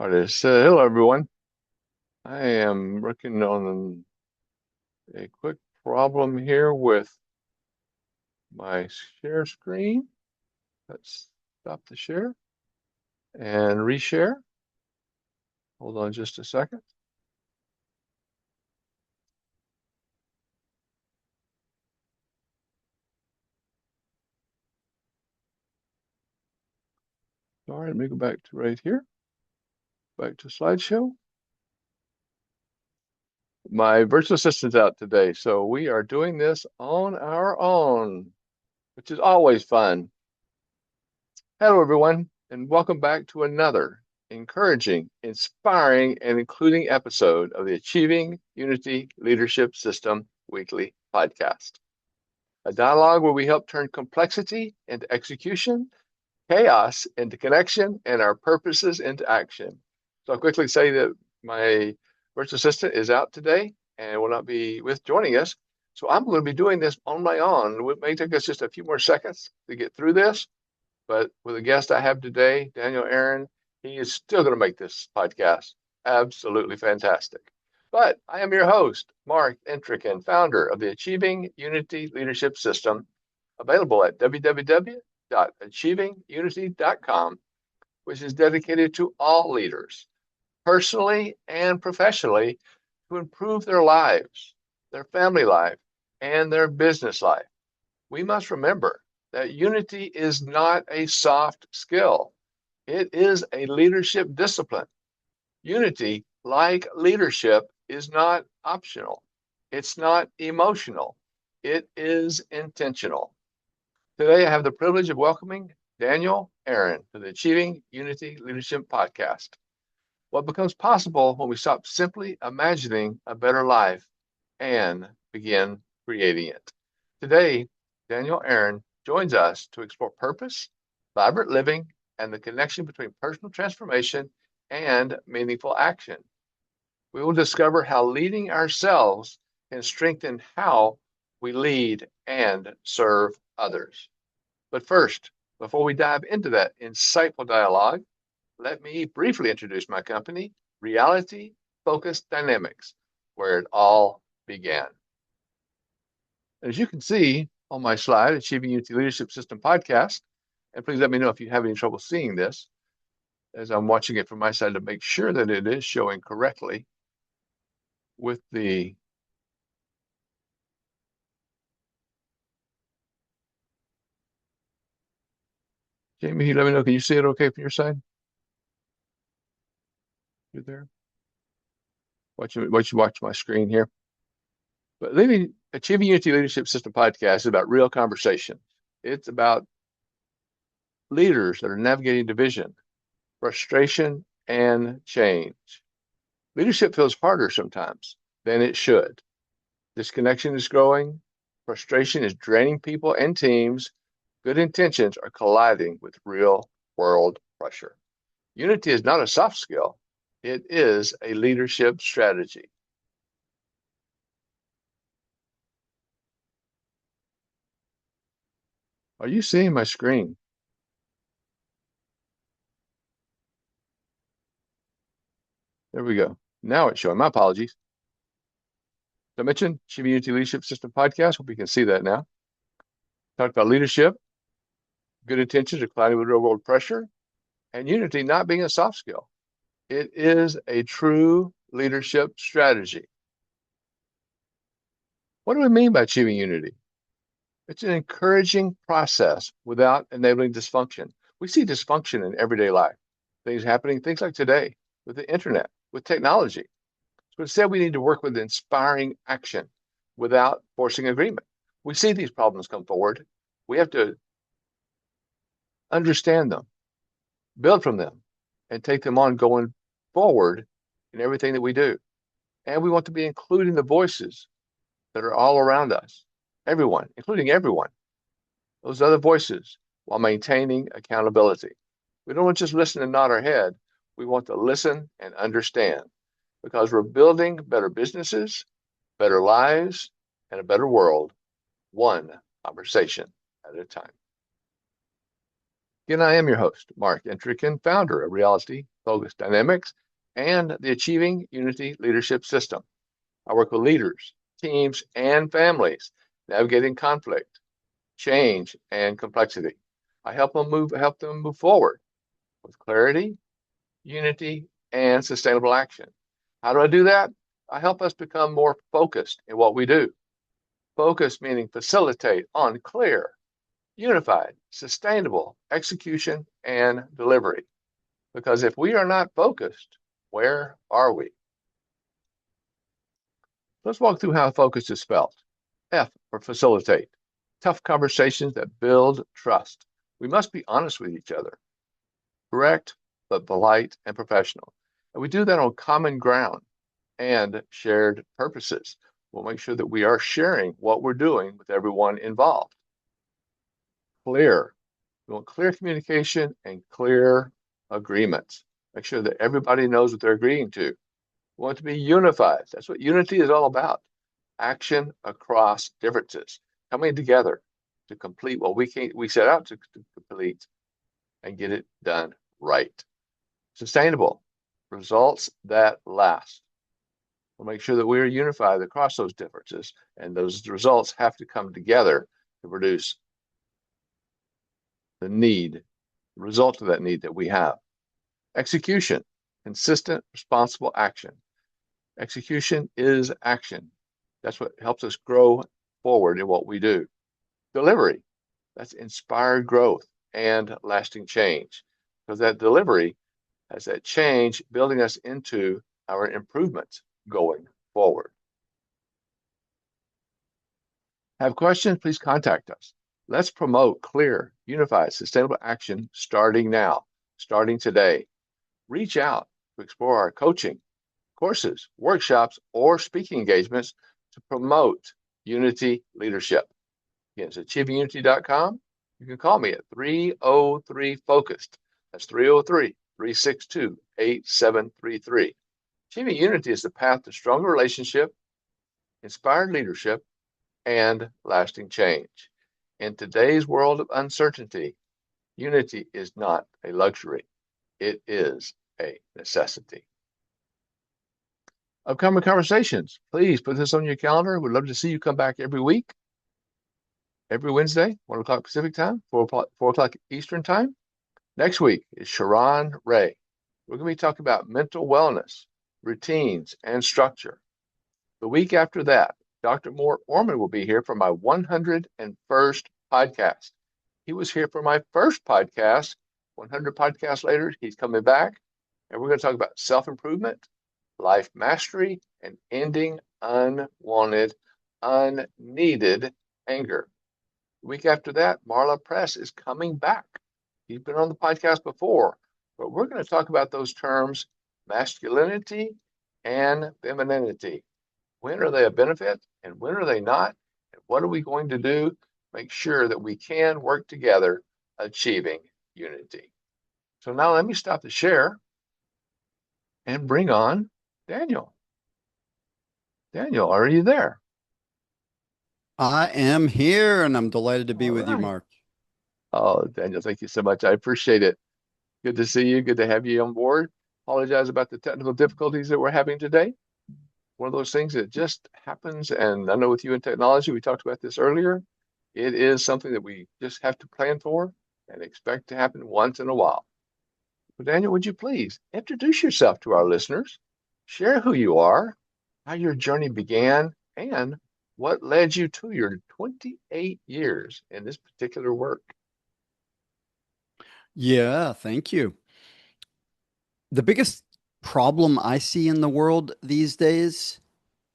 Artist. Hello, everyone. I am working on a quick problem here with my share screen. Let's stop the share and reshare. Hold on just a second. All right, let me go back to right here, back to slideshow. My virtual assistant's out today, so we are doing this on our own, which is always fun. Hello, everyone, and welcome back to another encouraging, inspiring, and including episode of the Achieving Unity Leadership System Weekly Podcast, a dialogue where we help turn complexity into execution, chaos into connection, and our purposes into action. So I'll quickly say that my virtual assistant is out today and will not be joining us. So I'm going to be doing this on my own. It may take us just a few more seconds to get through this. But with the guest I have today, Daniel Aaron, he is still going to make this podcast absolutely fantastic. But I am your host, Mark Entrekin, founder of the Achieving Unity Leadership System, available at www.achievingunity.com, which is dedicated to all leaders, personally and professionally, to improve their lives, their family life, and their business life. We must remember that unity is not a soft skill. It is a leadership discipline. Unity, like leadership, is not optional. It's not emotional. It is intentional. Today, I have the privilege of welcoming Daniel Aaron to the Achieving Unity Leadership Podcast. What becomes possible when we stop simply imagining a better life and begin creating it. Today, Daniel Aaron joins us to explore purpose, vibrant living, and the connection between personal transformation and meaningful action. We will discover how leading ourselves can strengthen how we lead and serve others. But first, before we dive into that insightful dialogue, let me briefly introduce my company, Reality Focused Dynamics, where it all began. As you can see on my slide, Achieving Unity Leadership System Podcast, and please let me know if you have any trouble seeing this, as I'm watching it from my side to make sure that it is showing correctly with the Jamie, let me know. Can you see it okay from your side? You're there. Watch my screen here. But Achieving Unity Leadership System Podcast is about real conversation. It's about leaders that are navigating division, frustration, and change. Leadership feels harder sometimes than it should. Disconnection is growing. Frustration is draining people and teams. Good intentions are colliding with real world pressure. Unity is not a soft skill. It is a leadership strategy. Are you seeing my screen? There we go. Now it's showing. My apologies. I mentioned Achieving Unity Leadership System Podcast. Hope you can see that now. Talked about leadership, good intentions are colliding with real world pressure, and unity not being a soft skill. It is a true leadership strategy. What do we mean by achieving unity? It's an encouraging process without enabling dysfunction. We see dysfunction in everyday life, things like today with the internet, with technology. So instead, we need to work with inspiring action without forcing agreement. We see these problems come forward. We have to understand them, build from them, and take them on going forward in everything that we do. And we want to be including the voices that are all around us, everyone, including everyone, those other voices, while maintaining accountability. We don't want to just listen and nod our head. We want to listen and understand because we're building better businesses, better lives, and a better world, one conversation at a time. Again, I am your host, Mark Entrekin, founder of Reality focus dynamics, and the Achieving Unity Leadership System. I work with leaders, teams, and families navigating conflict, change, and complexity. I help them move forward with clarity, unity, and sustainable action. How do I do that? I help us become more focused in what we do. Focus meaning facilitate on clear, unified, sustainable execution and delivery. Because if we are not focused, where are we? Let's walk through how focus is spelled. F for facilitate. Tough conversations that build trust. We must be honest with each other, correct, but polite and professional. And we do that on common ground and shared purposes. We'll make sure that we are sharing what we're doing with everyone involved. Clear. We want clear communication and clear agreements. Make sure that everybody knows what they're agreeing to. We want to be unified. That's what unity is all about. Action across differences, coming together to complete what we set out to complete and get it done right. Sustainable, results that last. We'll make sure that we are unified across those differences, and those results have to come together to produce the result of that need that we have. Execution, consistent, responsible action. Execution is action. That's what helps us grow forward in what we do. Delivery, that's inspired growth and lasting change. Because that delivery has that change building us into our improvements going forward. Have questions? Please contact us. Let's promote clear, unified, sustainable action starting now, starting today. Reach out to explore our coaching, courses, workshops, or speaking engagements to promote unity leadership. Again, it's achievingunity.com. You can call me at 303 Focused. That's 303-362-8733. Achieving Unity is the path to stronger relationship, inspired leadership, and lasting change. In today's world of uncertainty, unity is not a luxury. It is a necessity. Upcoming conversations, please put this on your calendar. We'd love to see you come back every week, every Wednesday, 1 o'clock Pacific time, 4 o'clock Eastern time. Next week is Sharon Ray. We're going to be talking about mental wellness, routines, and structure. The week after that, Dr. Mort Orman will be here for my 101st podcast. He was here for my first podcast. 100 podcasts later, he's coming back, and we're going to talk about self-improvement, life mastery, and ending unwanted, unneeded anger. The week after that, Marla Press is coming back. He's been on the podcast before, but we're going to talk about those terms, masculinity and femininity. When are they a benefit and when are they not? And what are we going to do? Make sure that we can work together achieving unity. So now let me stop the share and bring on Daniel. Daniel, are you there? I am here and I'm delighted to be All with you, right. Mark. Oh, Daniel, thank you so much. I appreciate it. Good to see you. Good to have you on board. Apologize about the technical difficulties that we're having today. One of those things that just happens. And I know with you in technology, we talked about this earlier. It is something that we just have to plan for and expect to happen once in a while. So Daniel, would you please introduce yourself to our listeners, share who you are, how your journey began, and what led you to your 28 years in this particular work? Yeah, thank you. The biggest problem I see in the world these days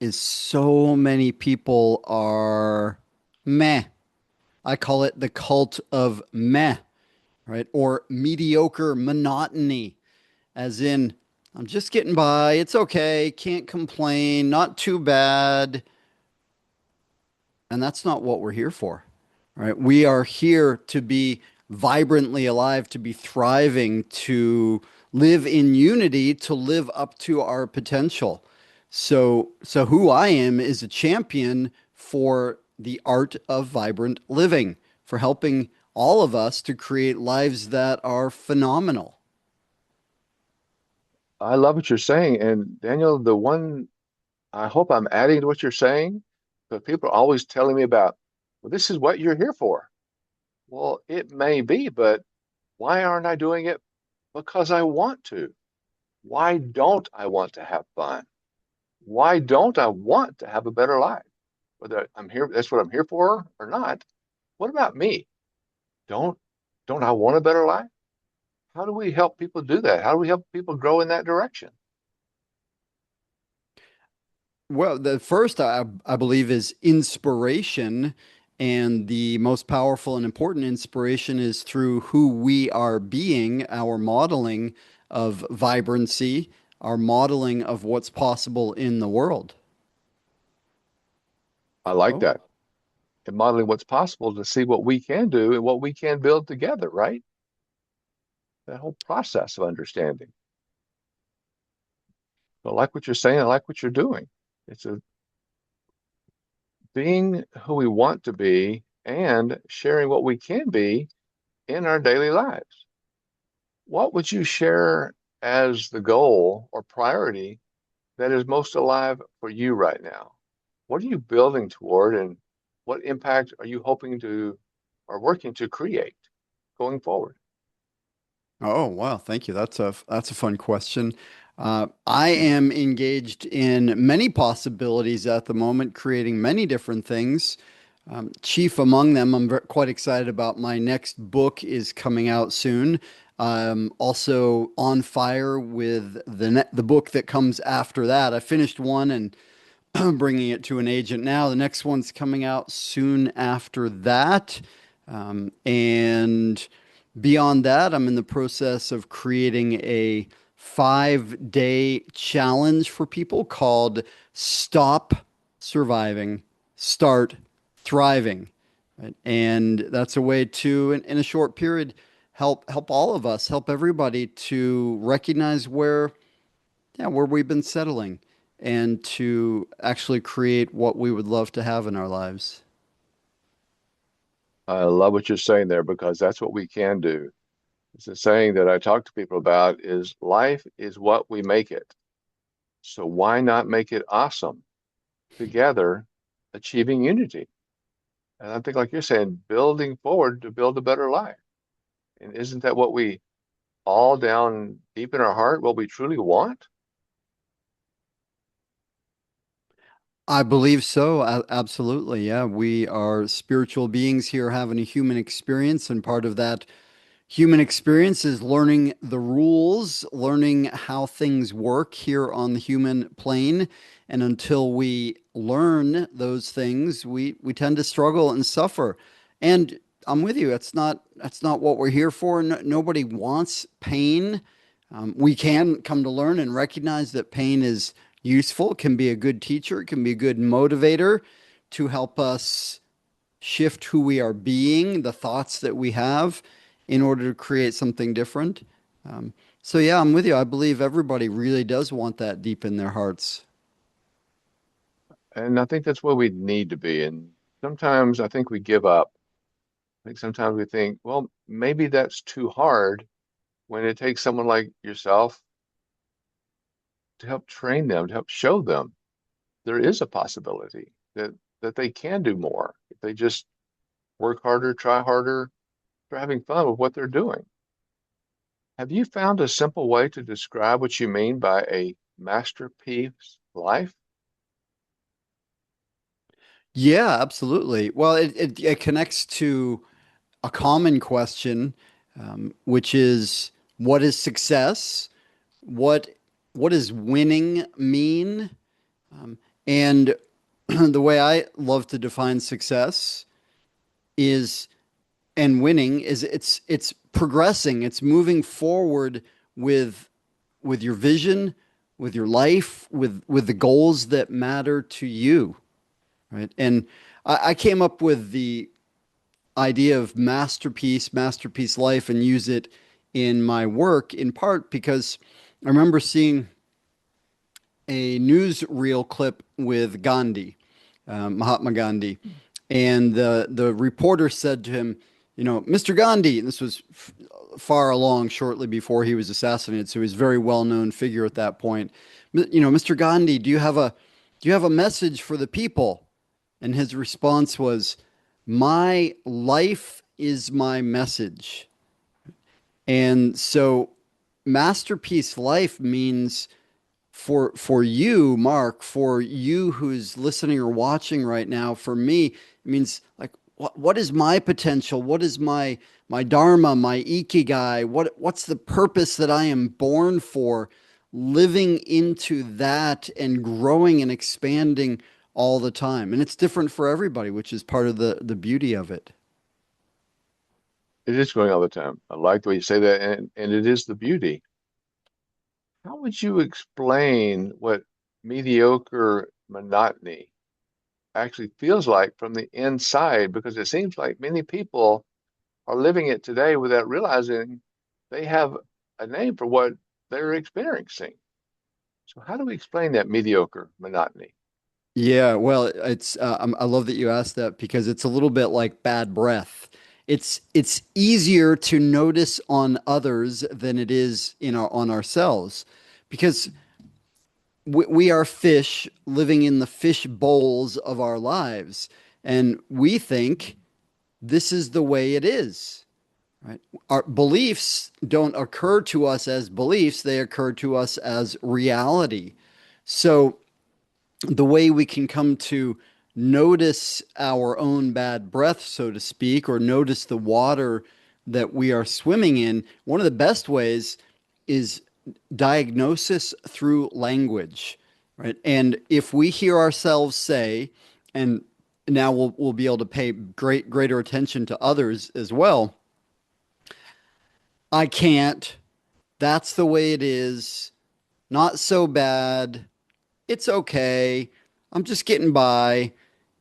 is so many people are meh. I call it the cult of meh, right? Or mediocre monotony, as in, I'm just getting by. It's okay. Can't complain. Not too bad. And that's not what we're here for, right? We are here to be vibrantly alive, to be thriving, to live in unity, to live up to our potential. So who I am is a champion for the art of vibrant living, for helping all of us to create lives that are phenomenal. I love what you're saying. And Daniel, the one I hope I'm adding to what you're saying, but people are always telling me about, well, this is what you're here for. Well, it may be, but why aren't I doing it? Because I want to. Why don't I want to have fun? Why don't I want to have a better life? Whether I'm here, that's what I'm here for or not. What about me? Don't don't I want a better life? How do we help people do that? How do we help people grow in that direction? Well, the first I believe is inspiration, and the most powerful and important inspiration is through who we are being, our modeling of vibrancy, our modeling of what's possible in the world. I like Oh, that. And modeling what's possible to see what we can do and what we can build together, right? That whole process of understanding. So I like what you're saying. I like what you're doing. It's a being who we want to be and sharing what we can be in our daily lives. What would you share as the goal or priority that is most alive for you right now? What are you building toward, and what impact are you hoping to or working to create going forward? oh, wow. Thank you. That's a fun question. I am engaged in many possibilities at the moment, creating many different things. Chief among them, quite excited about my next book is coming out soon. Also on fire with the book that comes after that. I finished one and bringing it to an agent now. The next one's coming out soon after that. And beyond that, I'm in the process of creating a 5-day challenge for people called Stop Surviving, Start Thriving. Right? And that's a way to, in a short period, help all of us, help everybody to recognize where we've been settling and to actually create what we would love to have in our lives. I love what you're saying there because that's what we can do. It's a saying that I talk to people about is life is what we make it. So why not make it awesome together, achieving unity? And I think, like you're saying, building forward to build a better life. And isn't that what we all down deep in our heart, what we truly want? I believe so. Absolutely. Yeah. We are spiritual beings here having a human experience, and part of that human experience is learning the rules, learning how things work here on the human plane. And until we learn those things, we tend to struggle and suffer. And I'm with you. That's not what we're here for. No, nobody wants pain. We can come to learn and recognize that pain is useful. It can be a good teacher. It can be a good motivator to help us shift who we are being, the thoughts that we have in order to create something different. So, yeah, I'm with you. I believe everybody really does want that deep in their hearts. And I think that's where we need to be. And sometimes I think we give up. I think sometimes we think, well, maybe that's too hard when it takes someone like yourself to help train them, to help show them there is a possibility that they can do more if they just work harder, try harder, they're having fun with what they're doing. Have you found a simple way to describe what you mean by a masterpiece life? Yeah, absolutely. Well, it connects to a common question, which is what is success? What what does winning mean? And the way I love to define success is and winning is it's progressing, it's moving forward with with your vision, with your life, with the goals that matter to you, right? And I came up with the idea of masterpiece life, and use it in my work in part because I remember seeing a newsreel clip with Gandhi, Mahatma Gandhi, and the reporter said to him, "You know, Mr. Gandhi," and this was far along shortly before he was assassinated, so he's a very well-known figure at that point. You know, Mr. Gandhi, do you have a message for the people? And his response was, "My life is my message." And so masterpiece life means for you, Mark, for you who's listening or watching right now, for me, it means like what is my potential? What is my dharma, my ikigai? What's the purpose that I am born for? Living into that and growing and expanding all the time. And it's different for everybody, which is part of the beauty of it. It is growing all the time. I like the way you say that, and it is the beauty. How would you explain what mediocre monotony actually feels like from the inside? Because it seems like many people are living it today without realizing they have a name for what they're experiencing. So, how do we explain that mediocre monotony? Yeah, well, I love that you asked that because it's a little bit like bad breath. It's easier to notice on others than it is on ourselves because we are fish living in the fish bowls of our lives, and we think this is the way it is, right? Our beliefs don't occur to us as beliefs, they occur to us as reality. So the way we can come to notice our own bad breath, so to speak, or notice the water that we are swimming in, one of the best ways is diagnosis through language, right? And if we hear ourselves say, and now we'll be able to pay greater attention to others as well. I can't. That's the way it is. Not so bad. It's okay. I'm just getting by.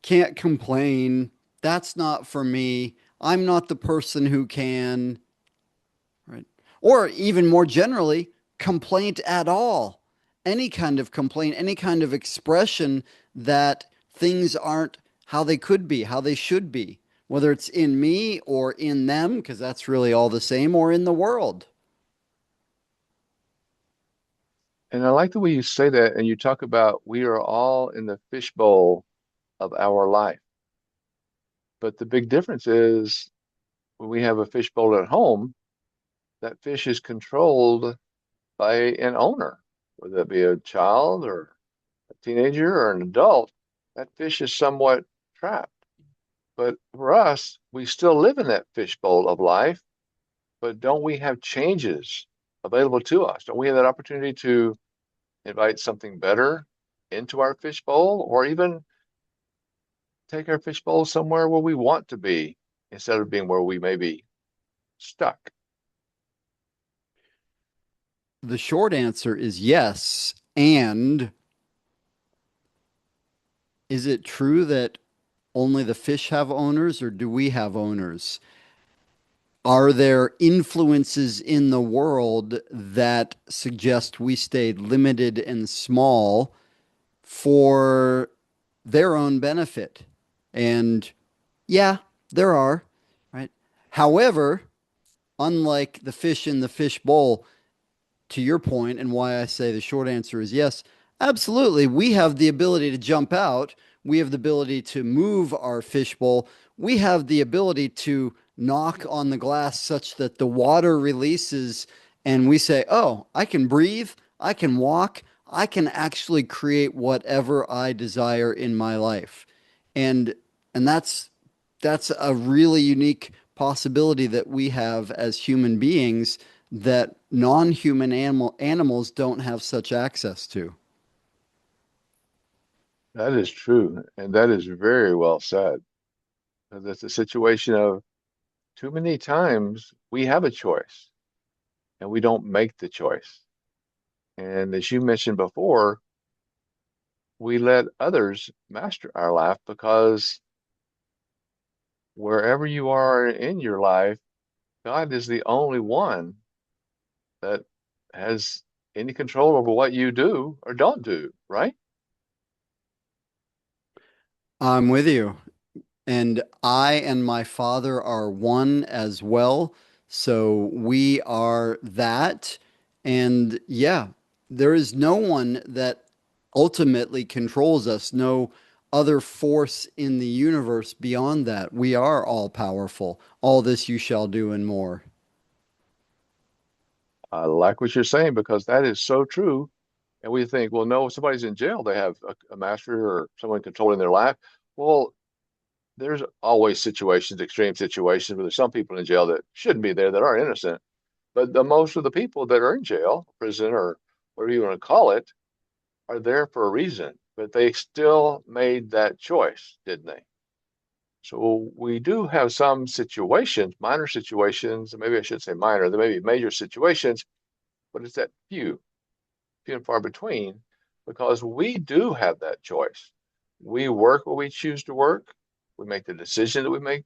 Can't complain. That's not for me. I'm not the person who can, right? Or even more generally, complaint at all. Any kind of complaint, any kind of expression that things aren't how they could be, how they should be, whether it's in me or in them, because that's really all the same, or in the world. And I like the way you say that, and you talk about we are all in the fishbowl of our life. But the big difference is when we have a fishbowl at home, that fish is controlled by an owner, whether it be a child or a teenager or an adult. That fish is somewhat trapped. But for us, we still live in that fishbowl of life, but don't we have changes available to us? Don't we have that opportunity to invite something better into our fishbowl or even take our fishbowl somewhere where we want to be instead of being where we may be stuck? The short answer is yes. And is it true that only the fish have owners, or do we have owners? Are there influences in the world that suggest we stayed limited and small for their own benefit? And yeah, there are, right? However, unlike the fish in the fish bowl, to your point and why I say the short answer is yes, absolutely. We have the ability to jump out. We have the ability to move our fishbowl. We have the ability to knock on the glass such that the water releases and we say, oh, I can breathe. I can walk. I can actually create whatever I desire in my life. And and that's a really unique possibility that we have as human beings that non-human animals don't have such access to. That is true. And that is very well said. That's a situation of too many times we have a choice and we don't make the choice. And as you mentioned before, we let others master our life because wherever you are in your life, God is the only one that has any control over what you do or don't do, right? I'm with you. And I and my father are one as well. So we are that. And yeah, there is no one that ultimately controls us, no other force in the universe beyond that. We are all powerful. All this you shall do and more. I like what you're saying because that is so true. And we think, well, no, if somebody's in jail, they have a master or someone controlling their life. Well, there's always situations, extreme situations, where there's some people in jail that shouldn't be there that are innocent. But the most of the people that are in jail, prison, or whatever you want to call it, are there for a reason. But they still made that choice, didn't they? So we do have some situations, minor situations, maybe I should say minor, there may be major situations, but it's that few and far between, because we do have that choice. We work what we choose to work. We make the decision that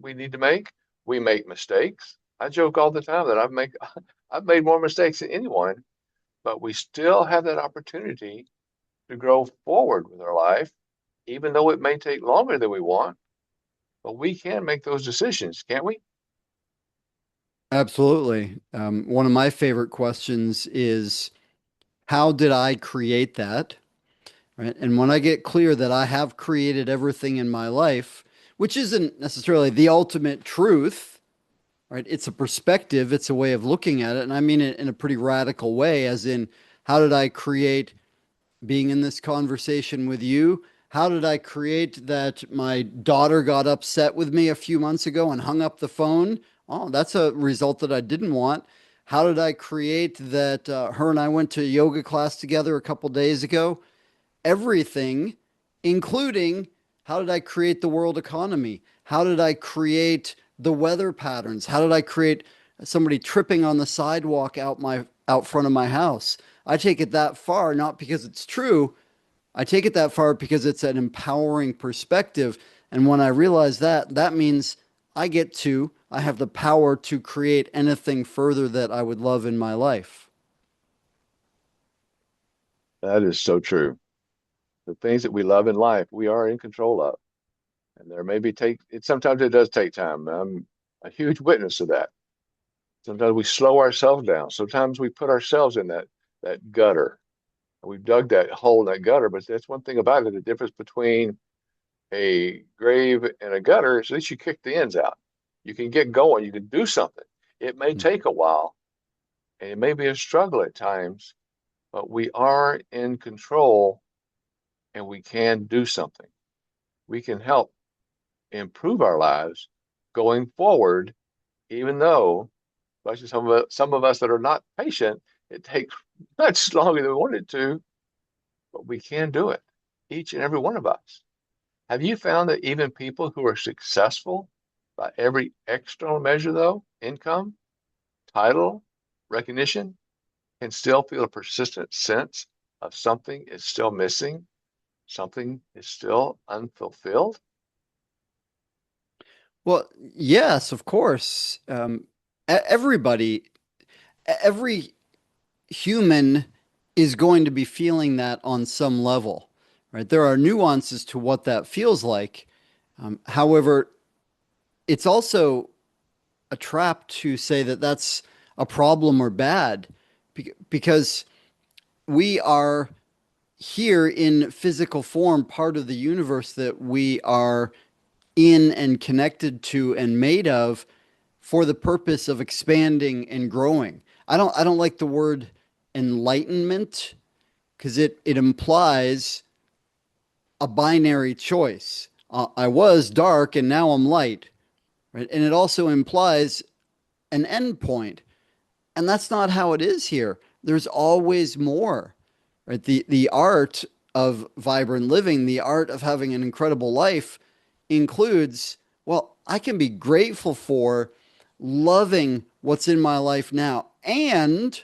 we need to make. We make mistakes. I joke all the time that I've made more mistakes than anyone, but we still have that opportunity to grow forward with our life, even though it may take longer than we want. But we can make those decisions, can't we? Absolutely. One of my favorite questions is, how did I create that? Right. And when I get clear that I have created everything in my life, which isn't necessarily the ultimate truth, right? It's a perspective, it's a way of looking at it. And I mean it in a pretty radical way, as in, how did I create being in this conversation with you? How did I create that my daughter got upset with me a few months ago and hung up the phone? Oh, that's a result that I didn't want. How did I create that her and I went to yoga class together a couple days ago? Everything, including, how did I create the world economy? How did I create the weather patterns? How did I create somebody tripping on the sidewalk out front of my house? I take it that far, not because it's true. I take it that far because it's an empowering perspective. And when I realize that, that means I have the power to create anything further that I would love in my life. That is so true. The things that we love in life, we are in control of. And there may be take it sometimes it does take time. I'm a huge witness to that. Sometimes we slow ourselves down. Sometimes we put ourselves in that gutter. We've dug that hole in that gutter, but that's one thing about it. The difference between a grave and a gutter is at least you kick the ends out. You can get going, you can do something. It may take a while and it may be a struggle at times, but we are in control and we can do something. We can help improve our lives going forward, even though, especially some of us that are not patient, it takes much longer than we want it to, but we can do it, each and every one of us. Have you found that even people who are successful by every external measure, though, income, title, recognition, can still feel a persistent sense of something is still missing, something is still unfulfilled? Well, yes, of course. Everybody, every human is going to be feeling that on some level, right? There are nuances to what that feels like. However, it's also a trap to say that that's a problem or bad because we are here in physical form, part of the universe that we are in and connected to and made of for the purpose of expanding and growing. I don't like the word enlightenment because it implies a binary choice. I was dark and now I'm light, right? And it also implies an end point. And that's not how it is here. There's always more, right? The art of vibrant living, the art of having an incredible life includes, well, I can be grateful for loving what's in my life now and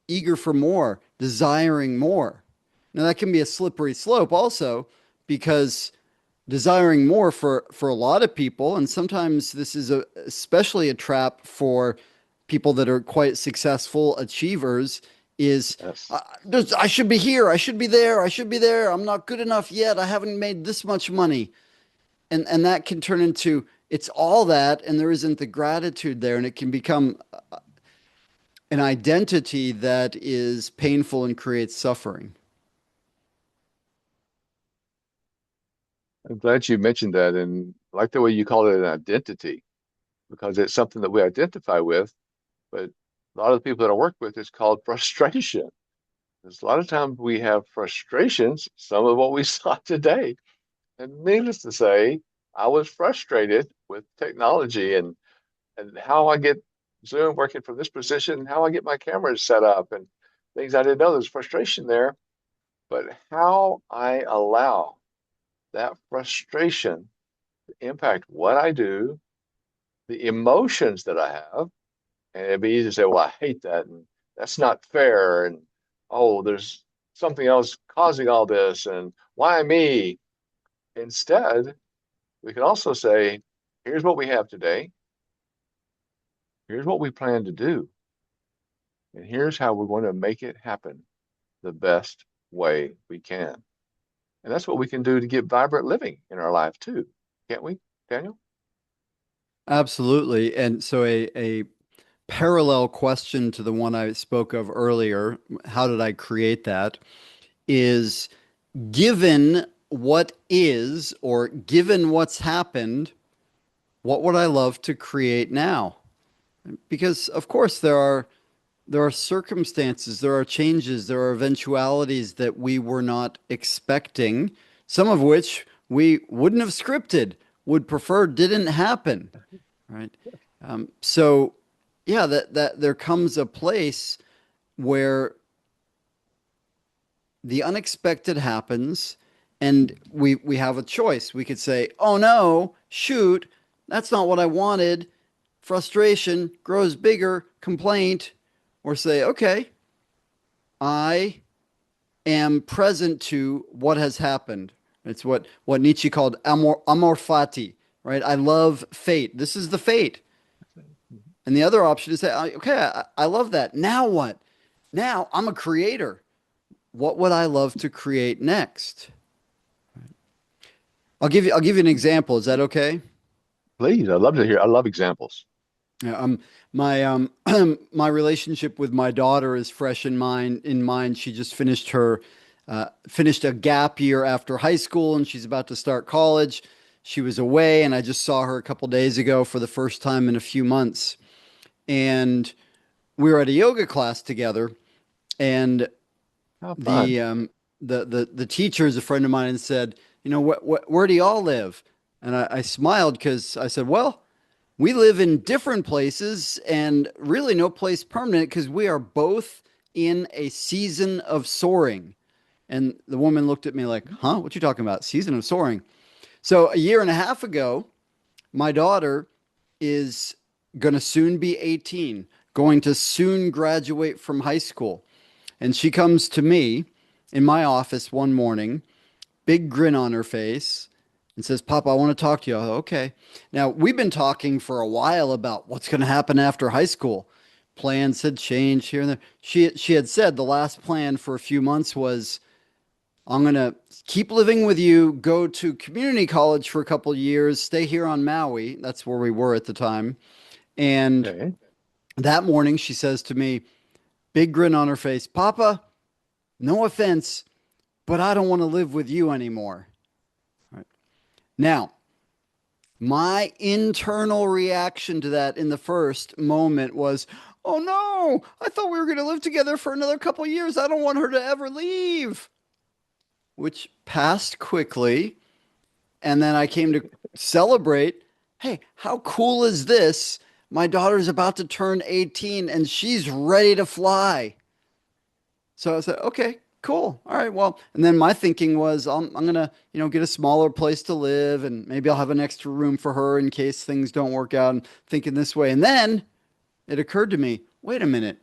eager for more, desiring more. Now that can be a slippery slope also because desiring more for a lot of people, and sometimes this is especially a trap for people that are quite successful achievers, is Yes. uh, I should be here, I should be there, I should be there. I'm not good enough yet. I haven't made this much money, and that can turn into it's all that, and there isn't the gratitude there, and it can become an identity that is painful and creates suffering. I'm glad you mentioned that, and I like the way you call it an identity because it's something that we identify with. But a lot of the people that I work with, it's called frustration. Because a lot of times we have frustrations, some of what we saw today. And needless to say, I was frustrated with technology and how I get Zoom working from this position, how I get my cameras set up, and things I didn't know. There's frustration there, but how I allow that frustration to impact what I do, the emotions that I have. And it'd be easy to say, well, I hate that, and that's not fair, and oh, there's something else causing all this, and why me? Instead, we can also say, here's what we have today, here's what we plan to do, and here's how we're going to make it happen the best way we can. And that's what we can do to get vibrant living in our life too, can't we, Daniel? Absolutely. And so a parallel question to the one I spoke of earlier, how did I create that, is given what is or given what's happened, what would I love to create now? Because of course there are circumstances, there are changes, there are eventualities that we were not expecting, some of which we wouldn't have scripted, would prefer didn't happen, right? So yeah, that there comes a place where the unexpected happens and we have a choice. We could say, "Oh no, shoot, that's not what I wanted." Frustration grows bigger, complaint, or say, "Okay, I am present to what has happened." It's what Nietzsche called amor fati, right? I love fate. This is the fate. And the other option is say, "Okay, I love that. Now what? Now I'm a creator. What would I love to create next?" I'll give you an example. Is that okay? Please, I'd love to hear. I love examples. Yeah, my my relationship with my daughter is fresh in mind. She just finished a gap year after high school, and she's about to start college. She was away, and I just saw her a couple days ago for the first time in a few months. And we were at a yoga class together, and How fun. the teacher is a friend of mine and said, where do y'all live? And I smiled because I said, well, we live in different places and really no place permanent because we are both in a season of soaring. And the woman looked at me like, huh? What you talking about? Season of soaring. So a year and a half ago, my daughter is going to soon be 18, going to soon graduate from high school. And she comes to me in my office one morning, big grin on her face, and says, Papa, I want to talk to you. Okay. Now, we've been talking for a while about what's going to happen after high school. Plans had changed here and there. She had said the last plan for a few months was, I'm going to keep living with you, go to community college for a couple of years, stay here on Maui. That's where we were at the time. And Okay. that morning, she says to me, big grin on her face, Papa, no offense, but I don't want to live with you anymore. Right. Now, my internal reaction to that in the first moment was, oh no, I thought we were going to live together for another couple of years. I don't want her to ever leave, which passed quickly. And then I came to celebrate. Hey, how cool is this? My daughter's about to turn 18 and she's ready to fly. So I said, okay, cool. All right. Well, and then my thinking was I'm gonna, get a smaller place to live and maybe I'll have an extra room for her in case things don't work out and thinking this way. And then it occurred to me, wait a minute.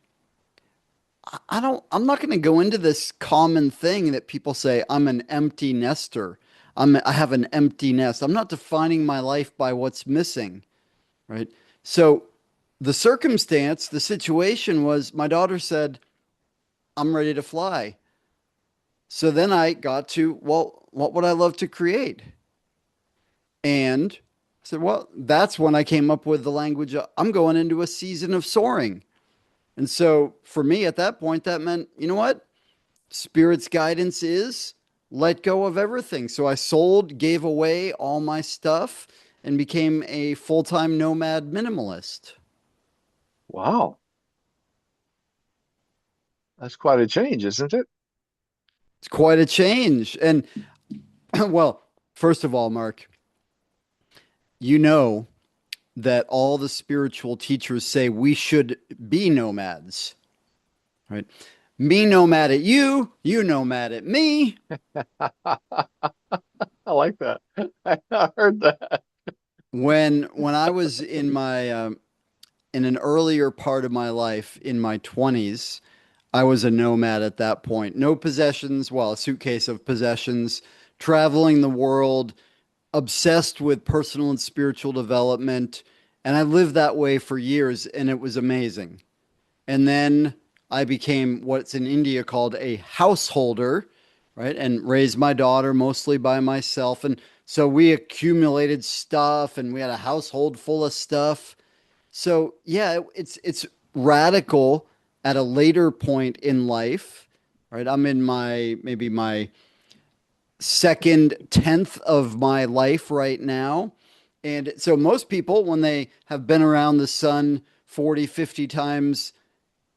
I'm not gonna go into this common thing that people say, I'm an empty nester. I have an empty nest. I'm not defining my life by what's missing, right? So the circumstance, the situation was my daughter said, I'm ready to fly. So then I got to, well, what would I love to create? And said, well, that's when I came up with the language. I'm going into a season of soaring. And so for me at that point, that meant, you know what? Spirit's guidance is let go of everything. So I sold, gave away all my stuff, and became a full time nomad minimalist. Wow, that's quite a change, isn't it? It's quite a change. And well, first of all, Mark, you know that all the spiritual teachers say we should be nomads, right? Me nomad at you, you nomad at me. I like that. I heard that. When I was in an earlier part of my life in my 20s, I was a nomad at that point. No possessions, well, a suitcase of possessions, traveling the world, obsessed with personal and spiritual development. And I lived that way for years, and it was amazing. And then I became what's in India called a householder, right? And raised my daughter mostly by myself. And so we accumulated stuff and we had a household full of stuff. So yeah, it's radical at a later point in life, right? I'm in my maybe my second tenth of my life right now. And so most people, when they have been around the sun 40, 50 times,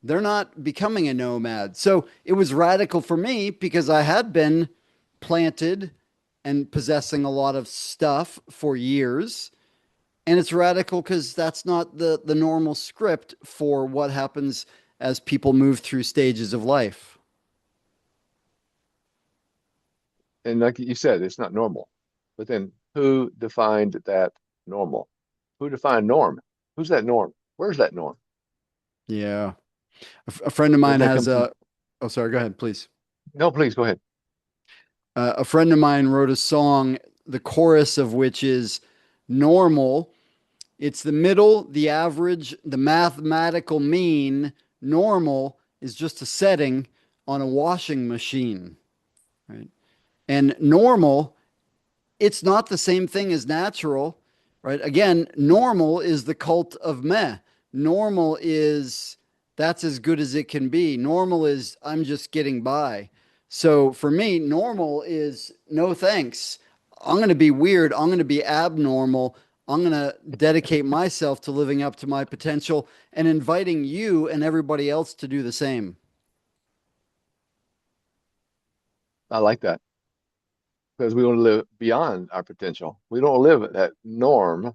they're not becoming a nomad. So it was radical for me because I had been planted and possessing a lot of stuff for years. And it's radical because that's not the normal script for what happens as people move through stages of life. And like you said, it's not normal. But then who defined that normal? Who defined norm? Who's that norm? Where's that norm? Yeah. A friend of Don't mine that has come from? a, oh, sorry, go ahead, please. No, please go ahead. A friend of mine wrote a song, the chorus of which is normal. It's the middle, the average, the mathematical mean. Normal is just a setting on a washing machine, right? And normal, it's not the same thing as natural, right? Again, normal is the cult of meh. Normal is that's as good as it can be. Normal is I'm just getting by. So for me, normal is no thanks. I'm going to be weird. I'm going to be abnormal. I'm going to dedicate myself to living up to my potential and inviting you and everybody else to do the same. I like that because we want to live beyond our potential. We don't live at that norm.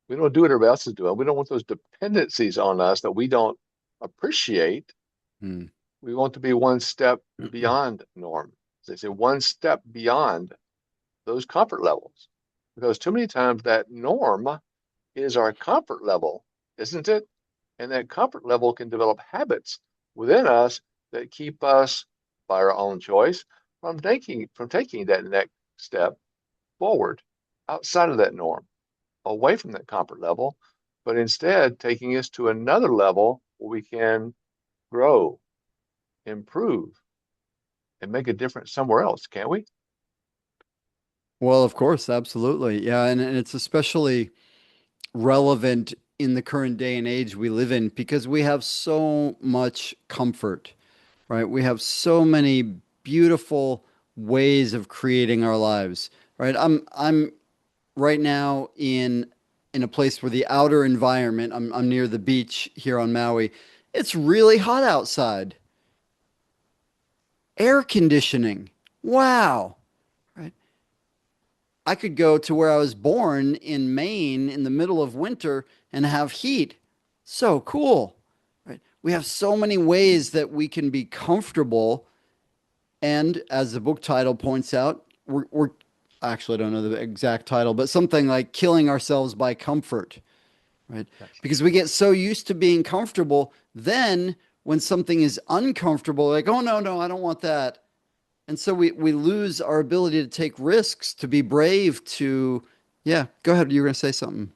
We don't do what everybody else is doing. We don't want those dependencies on us that we don't appreciate. Hmm. We want to be one step beyond norm. As they say, one step beyond those comfort levels. Because too many times that norm is our comfort level, isn't it? And that comfort level can develop habits within us that keep us, by our own choice, from taking that next step forward outside of that norm, away from that comfort level, but instead taking us to another level where we can grow, improve, and make a difference somewhere else, can't we? Well, of course, absolutely. Yeah, and it's especially relevant in the current day and age we live in because we have so much comfort, right? We have so many beautiful ways of creating our lives, right? I'm right now in a place where the outer environment, I'm near the beach here on Maui. It's really hot outside. Air conditioning. Wow. Right? I could go to where I was born in Maine in the middle of winter and have heat. So cool, right? We have so many ways that we can be comfortable. And as the book title points out, we're actually I don't know the exact title, but something like killing ourselves by comfort, right? Yes. Because we get so used to being comfortable, then when something is uncomfortable, like, oh no, no, I don't want that. And so we lose our ability to take risks, to be brave, to, yeah, go ahead. You were going to say something.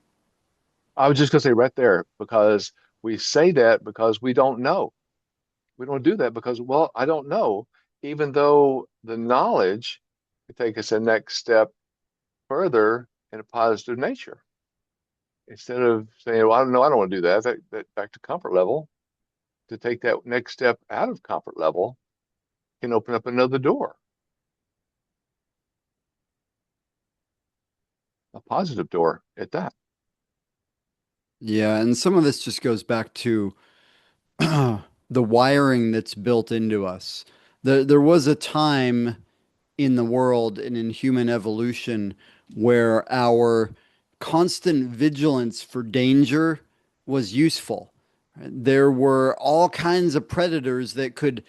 I was just going to say right there, because we say that because we don't know. We don't do that because, well, I don't know, even though the knowledge could take us a next step further in a positive nature. Instead of saying, well, I don't know, I don't want to do that, that back to comfort level, to take that next step out of comfort level can open up another door, a positive door at that. Yeah, and some of this just goes back to the wiring that's built into us. There was a time in the world and in human evolution where our constant vigilance for danger was useful. There were all kinds of predators that could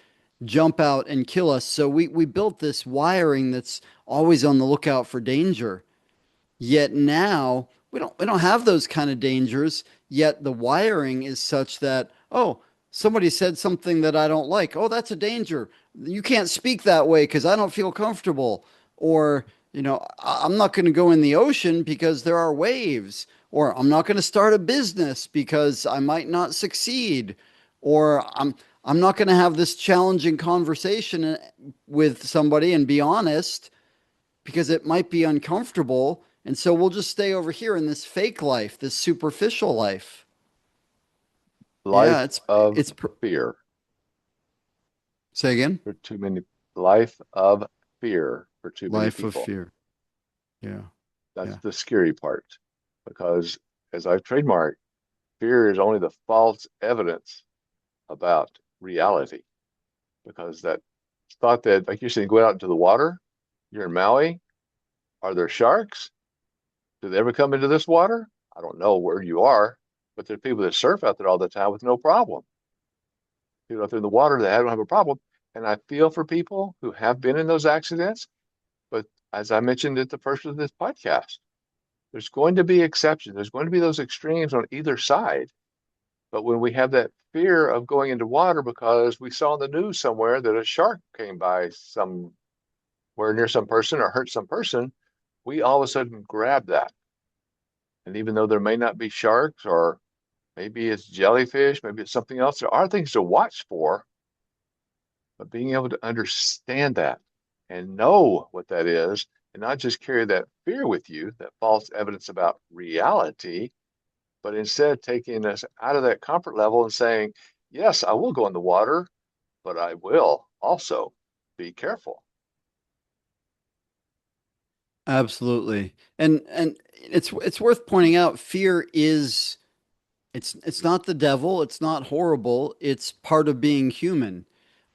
jump out and kill us. So we built this wiring that's always on the lookout for danger. Yet now we don't have those kind of dangers, yet the wiring is such that, oh, somebody said something that I don't like. Oh, that's a danger. You can't speak that way because I don't feel comfortable. Or, I'm not going to go in the ocean because there are waves. Or I'm not going to start a business because I might not succeed. Or I'm not going to have this challenging conversation with somebody and be honest because it might be uncomfortable. And so we'll just stay over here in this fake life, this superficial life. Yeah, Life it's of it's fear say again. for too many, life of fear for too many Life of people. fear. Yeah. That's Yeah. the scary part because, as I've trademarked, fear is only the false evidence about reality. Because that thought that, like you're saying, go out into the water, you're in Maui, are there sharks? Do they ever come into this water? I don't know where you are, but there are people that surf out there all the time with no problem. People out there in the water that don't have a problem. And I feel for people who have been in those accidents. But as I mentioned at the first of this podcast, there's going to be exceptions. There's going to be those extremes on either side. But when we have that fear of going into water because we saw in the news somewhere that a shark came by somewhere near some person or hurt some person, we all of a sudden grab that. And even though there may not be sharks or maybe it's jellyfish, maybe it's something else, there are things to watch for, but being able to understand that and know what that is and not just carry that fear with you, that false evidence about reality, but instead taking us out of that comfort level and saying, yes, I will go in the water, but I will also be careful. Absolutely. And it's worth pointing out fear is it's not the devil, it's not horrible, it's part of being human.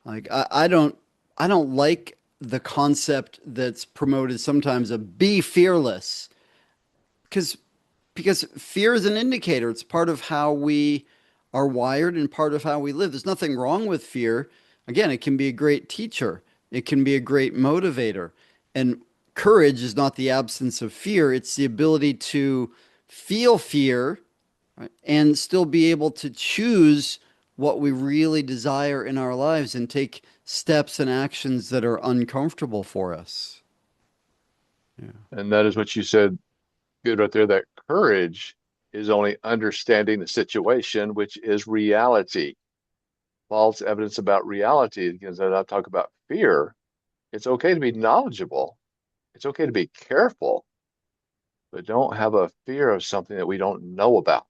Like I don't like the concept that's promoted sometimes of be fearless because because fear is an indicator. It's part of how we are wired and part of how we live. There's nothing wrong with fear. Again, it can be a great teacher. It can be a great motivator. And courage is not the absence of fear. It's the ability to feel fear, right, and still be able to choose what we really desire in our lives and take steps and actions that are uncomfortable for us. Yeah. And that is what you said good right there, that courage is only understanding the situation, which is reality. False evidence about reality, because as I talk about fear, it's okay to be knowledgeable. It's okay to be careful, but don't have a fear of something that we don't know about.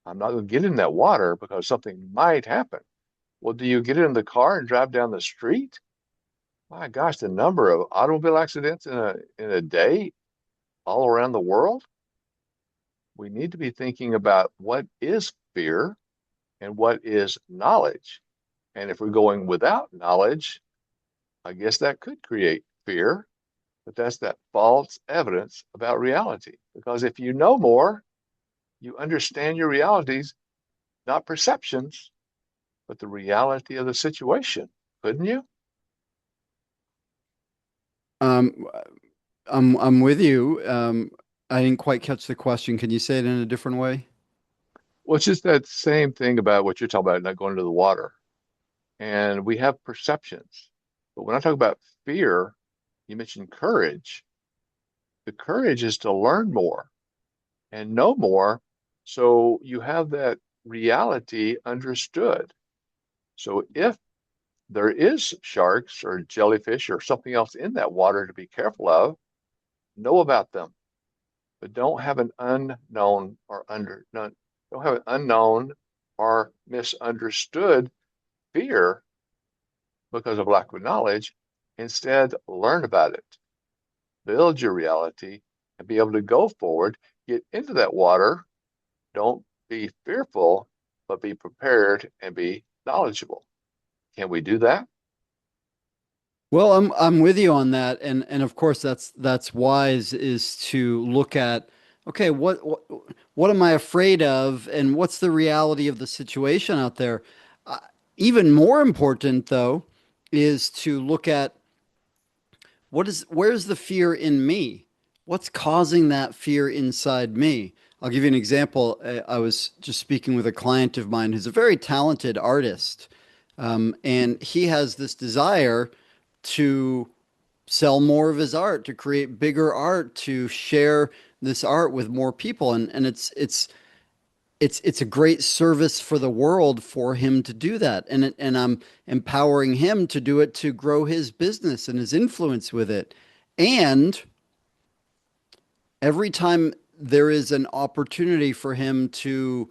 I'm not going to get in that water because something might happen. Well, do you get in the car and drive down the street? My gosh, the number of automobile accidents in a day all around the world. We need to be thinking about what is fear and what is knowledge. And if we're going without knowledge, I guess that could create fear, but that's that false evidence about reality. Because if you know more, you understand your realities, not perceptions, but the reality of the situation, couldn't you? Um, I'm with you. I didn't quite catch the question. Can you say it in a different way? Well, it's just that same thing about what you're talking about, not going into the water. And we have perceptions. But when I talk about fear, you mentioned courage. The courage is to learn more and know more. So you have that reality understood. So if there is sharks or jellyfish or something else in that water to be careful of, know about them, but don't have an unknown or misunderstood fear because of lack of knowledge. Instead, learn about it, build your reality, and be able to go forward, get into that water. Don't be fearful, but be prepared and be knowledgeable. Can we do that? Well, I'm with you on that, and of course that's wise is to look at, okay, what am I afraid of, and what's the reality of the situation out there? Uh, Even more important, though, is to look at where's the fear in me? What's causing that fear inside me? I'll give you an example. I was just speaking with a client of mine who's a very talented artist, and he has this desire to sell more of his art, to create bigger art, to share this art with more people. And it's a great service for the world for him to do that. And I'm empowering him to do it to grow his business and his influence with it. And every time there is an opportunity for him to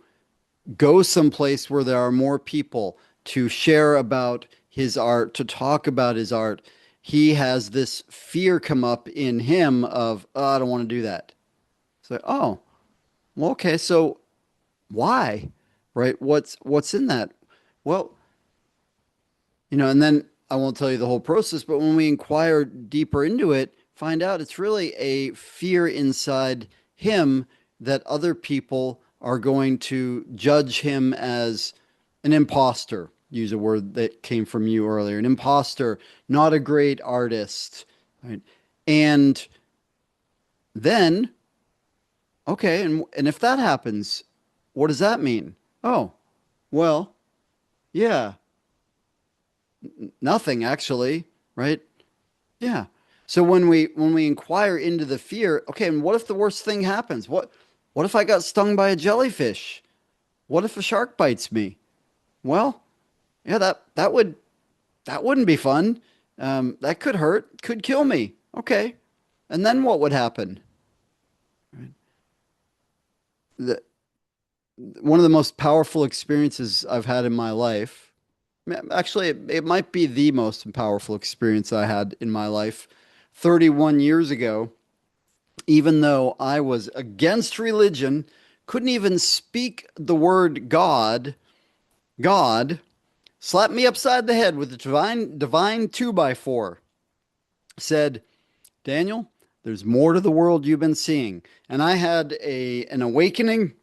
go someplace where there are more people to share about his art, to talk about his art, he has this fear come up in him of, oh, I don't want to do that. It's like, oh, well, okay, so why? Right? What's in that? Well, and then I won't tell you the whole process, but when we inquire deeper into it, find out it's really a fear inside him that other people are going to judge him as an imposter. Use a word that came from you earlier, an imposter, not a great artist, right? And then, okay, and if that happens, what does that mean? Oh, well, yeah, nothing actually, right? Yeah. So when we inquire into the fear, okay, and what if the worst thing happens? What if I got stung by a jellyfish? What if a shark bites me? Well, yeah, that wouldn't be fun. That could hurt, could kill me. Okay. And then what would happen? The, one of the most powerful experiences I've had in my life, actually, it might be the most powerful experience I had in my life 31 years ago, even though I was against religion, couldn't even speak the word God slapped me upside the head with a divine two by four, said, Daniel, there's more to the world you've been seeing. And I had an awakening.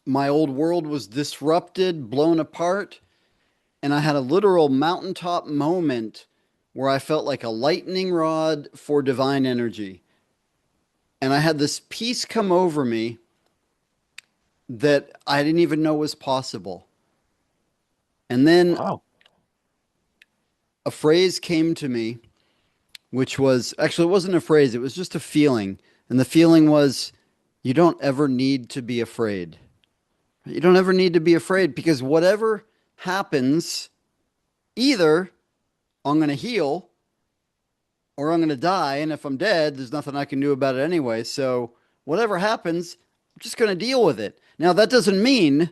My old world was disrupted, blown apart, and I had a literal mountaintop moment where I felt like a lightning rod for divine energy. And I had this peace come over me that I didn't even know was possible. And then Wow. a phrase came to me, which was actually, it wasn't a phrase, it was just a feeling. And the feeling was, you don't ever need to be afraid. You don't ever need to be afraid because whatever happens, either I'm going to heal or I'm going to die. And if I'm dead, there's nothing I can do about it anyway. So whatever happens, I'm just going to deal with it. Now, that doesn't mean,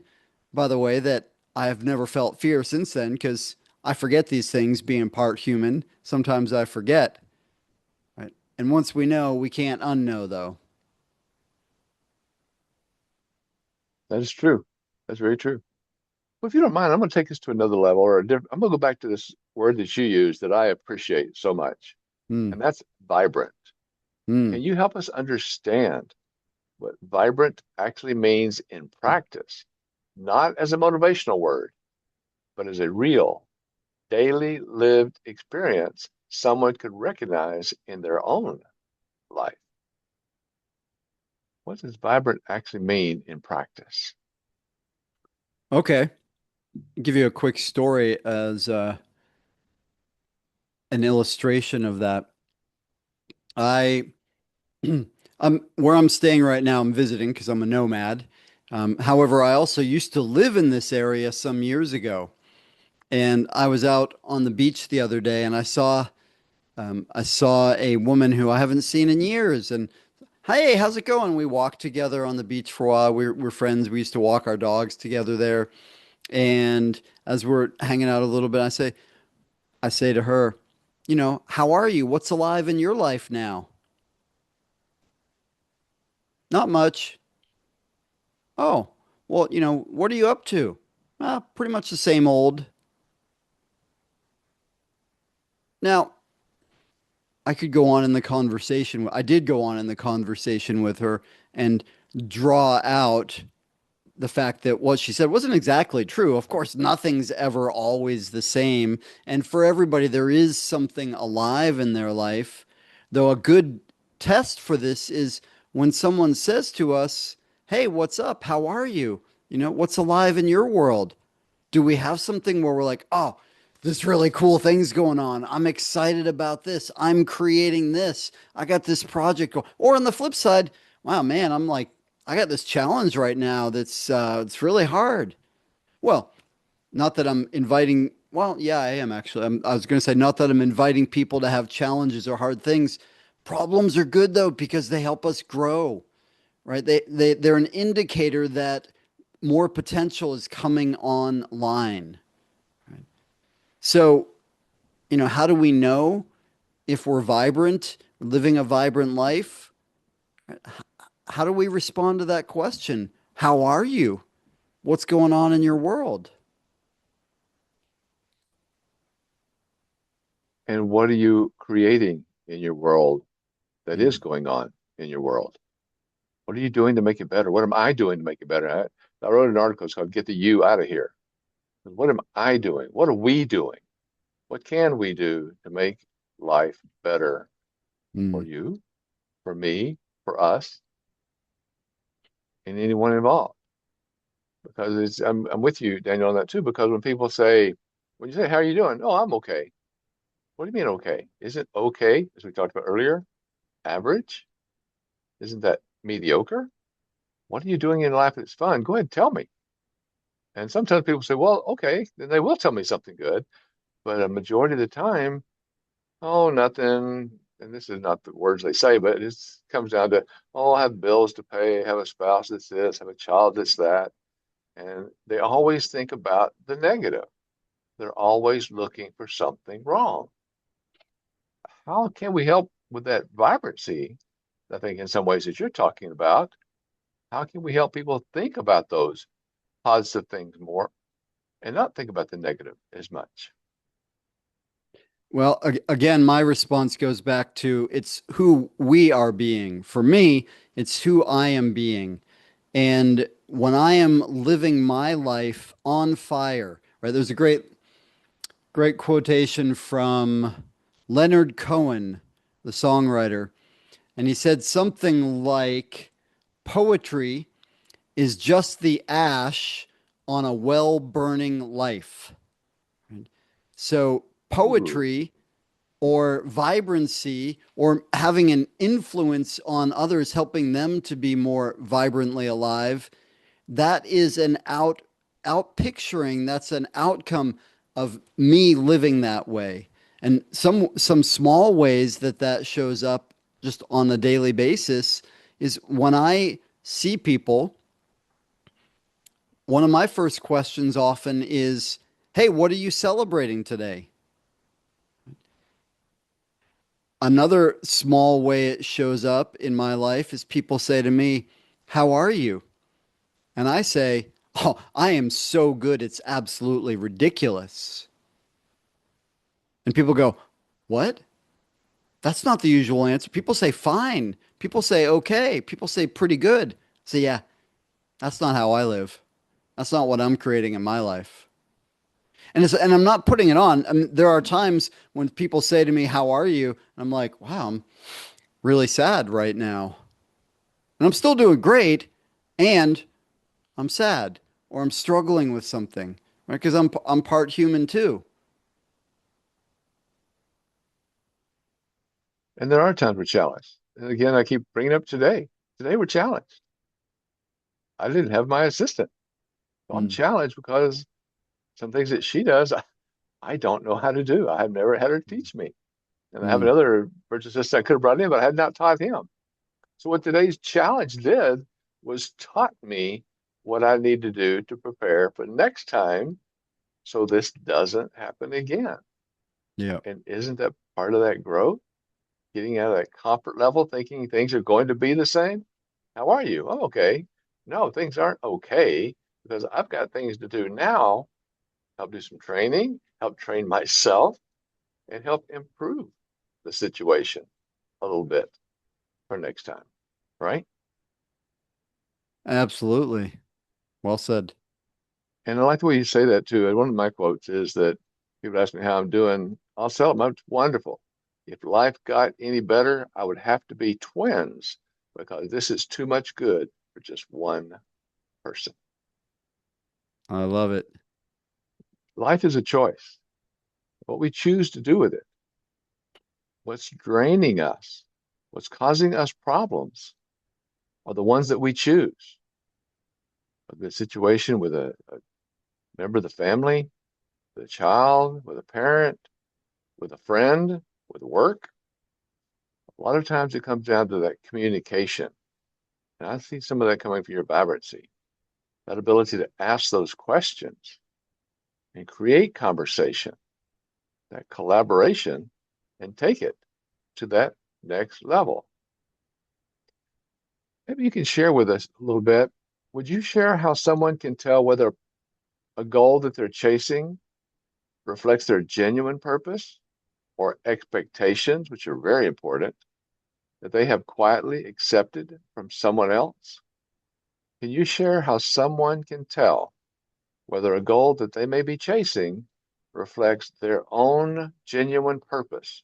by the way, that I have never felt fear since then because I forget these things being part human. Sometimes I forget. Right. And once we know, we can't unknow, though. That is true. That's very true. Well, if you don't mind, I'm going to take this to another level, or I'm going to go back to this word that you use that I appreciate so much, Hmm. and that's vibrant. Hmm. Can you help us understand what vibrant actually means in practice, not as a motivational word, but as a real, daily lived experience someone could recognize in their own life? What does vibrant actually mean in practice? Okay. I'll give you a quick story as an illustration of that. I I'm where I'm staying right now. I'm visiting because I'm a nomad. However, I also used to live in this area some years ago, and I was out on the beach the other day, and I saw a woman who I haven't seen in years, and Hey, how's it going? We walked together on the beach for a while. We're friends. We used to walk our dogs together there. And as we're hanging out a little bit, I say to her, how are you? What's alive in your life now? Not much. Oh, well, what are you up to? Pretty much the same old. Now, I could go on in the conversation. I did go on in the conversation with her and draw out the fact that what she said wasn't exactly true. Of course, nothing's ever always the same. And for everybody, there is something alive in their life. Though a good test for this is when someone says to us, "Hey, what's up? How are you? What's alive in your world?" Do we have something where we're like, "Oh, this really cool thing's going on. I'm excited about this. I'm creating this. I got this project going." Or on the flip side, wow, man, I'm like, I got this challenge right now that's it's really hard. Well, not that I'm inviting, well, yeah, I am actually. I was going to say not that I'm inviting people to have challenges or hard things. Problems are good though because they help us grow, right? They're an indicator that more potential is coming online. So, how do we know if we're vibrant, living a vibrant life? How do we respond to that question? How are you? What's going on in your world? And what are you creating in your world that is Mm, going on in your world? What are you doing to make it better? What am I doing to make it better? I wrote an article. It's called "Get the You Out of Here." What am I doing? What are we doing? What can we do to make life better for mm. you, for me, for us, and anyone involved? Because I'm with you, Daniel, on that too. Because when you say, "How are you doing?" "Oh, I'm okay." What do you mean okay? Isn't okay, as we talked about earlier, average? Isn't that mediocre? What are you doing in life that's fun? Go ahead and tell me. And sometimes people say, "Well, okay," then they will tell me something good. But a majority of the time, "Oh, nothing." And this is not the words they say, but it comes down to, "Oh, I have bills to pay, have a spouse that's this, have a child that's that." And they always think about the negative. They're always looking for something wrong. How can we help with that vibrancy? I think in some ways that you're talking about, how can we help people think about those positive things more and not think about the negative as much? Well, again, my response goes back to it's who we are being. For me, it's who I am being. And when I am living my life on fire, right? There's a great quotation from Leonard Cohen, the songwriter, and he said something like, "Poetry is just the ash on a well-burning life." So Ooh. poetry or vibrancy or having an influence on others, helping them to be more vibrantly alive, that is an out picturing, that's an outcome of me living that way. And some small ways that that shows up just on a daily basis is when I see people, one of my first questions often is, "Hey, what are you celebrating today?" Another small way it shows up in my life is people say to me, "How are you?" And I say, "Oh, I am so good, it's absolutely ridiculous." And people go, "What? That's not the usual answer." People say fine. People say okay. People say pretty good. So yeah, that's not how I live. That's not what I'm creating in my life. And I'm not putting it on. I mean, there are times when people say to me, "How are you?" And I'm like, "Wow, I'm really sad right now." And I'm still doing great, and I'm sad or I'm struggling with something, right? Because I'm part human too. And there are times we're challenged. And again, I keep bringing up today. Today we're challenged. I didn't have my assistant. So I'm Mm, challenged because some things that she does, I don't know how to do. I have never had her teach me. And I have mm, another virtual assistant I could have brought in, but I had not taught him. So what today's challenge did was taught me what I need to do to prepare for next time so this doesn't happen again. Yeah. And isn't that part of that growth? Getting out of that comfort level, thinking things are going to be the same? How are you? Oh, okay. No, things aren't okay because I've got things to do now. Help do some training, help train myself, and help improve the situation a little bit for next time. Right? Absolutely. Well said. And I like the way you say that too. And one of my quotes is that people ask me how I'm doing. I'll tell them I'm wonderful. If life got any better, I would have to be twins because this is too much good for just one person. I love it. Life is a choice. What we choose to do with it, what's draining us, what's causing us problems are the ones that we choose. A good situation with a member of the family, with a child, with a parent, with a friend, with work. A lot of times it comes down to that communication. And I see some of that coming from your vibrancy, that ability to ask those questions and create conversation, that collaboration, and take it to that next level. Maybe you can share with us a little bit. Would you share how someone can tell whether a goal that they're chasing reflects their genuine purpose or expectations, which are very important, that they have quietly accepted from someone else? Can you share how someone can tell whether a goal that they may be chasing reflects their own genuine purpose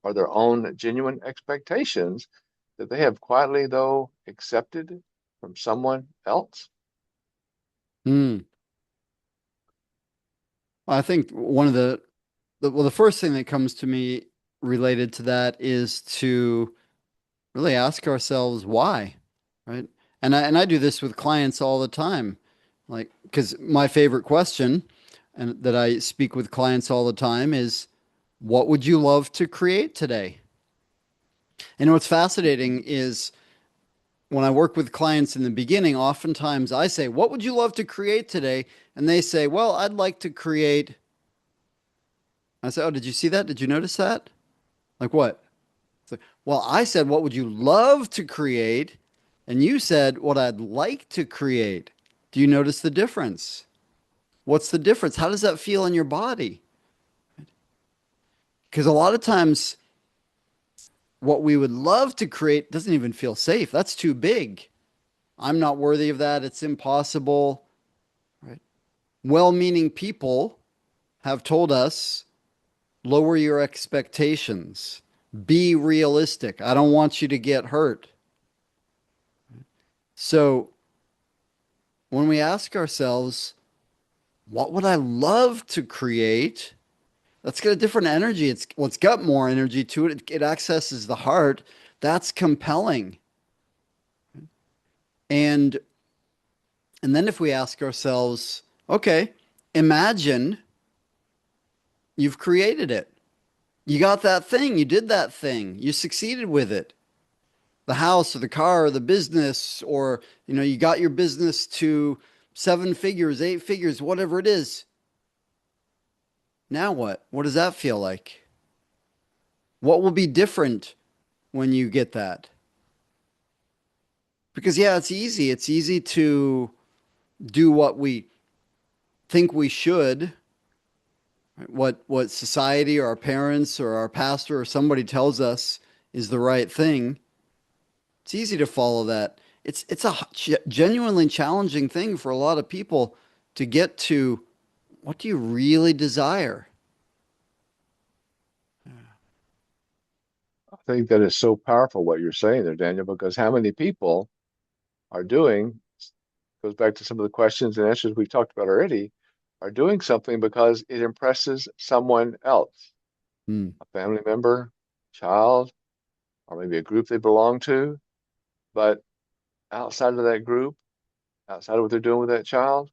or their own genuine expectations that they have quietly, though, accepted from someone else? Hmm. I think one of the first thing that comes to me related to that is to really ask ourselves why, right? And I do this with clients all the time. Like, because my favorite question and that I speak with clients all the time is, what would you love to create today? And what's fascinating is when I work with clients in the beginning, oftentimes I say, what would you love to create today? And they say, well, I'd like to create. I say, oh, did you see that? Did you notice that? Like what? It's like, well, I said, what would you love to create? And you said, what I'd like to create. Do you notice the difference? What's the difference? How does that feel in your body? Because a lot of times, what we would love to create doesn't even feel safe. That's too big. I'm not worthy of that. It's impossible. Right? Well-meaning people have told us, lower your expectations. Be realistic. I don't want you to get hurt. So when we ask ourselves, what would I love to create? That's got a different energy. It's got more energy to it. It accesses the heart. That's compelling. And and then if we ask ourselves, okay, imagine you've created it. You got that thing, you did that thing, you succeeded with it. The house or the car or the business, or you got your business to 7 figures, 8 figures, whatever it is. Now what? What does that feel like? What will be different when you get that? Because yeah, it's easy. It's easy to do what we think we should, right? What society or our parents or our pastor or somebody tells us is the right thing. It's easy to follow that. It's a genuinely challenging thing for a lot of people to get to what do you really desire? I think that is so powerful what you're saying there, Daniel, because how many people are doing, goes back to some of the questions and answers we've talked about already, are doing something because it impresses someone else, Hmm. a family member, child, or maybe a group they belong to. But outside of that group, outside of what they're doing with that child,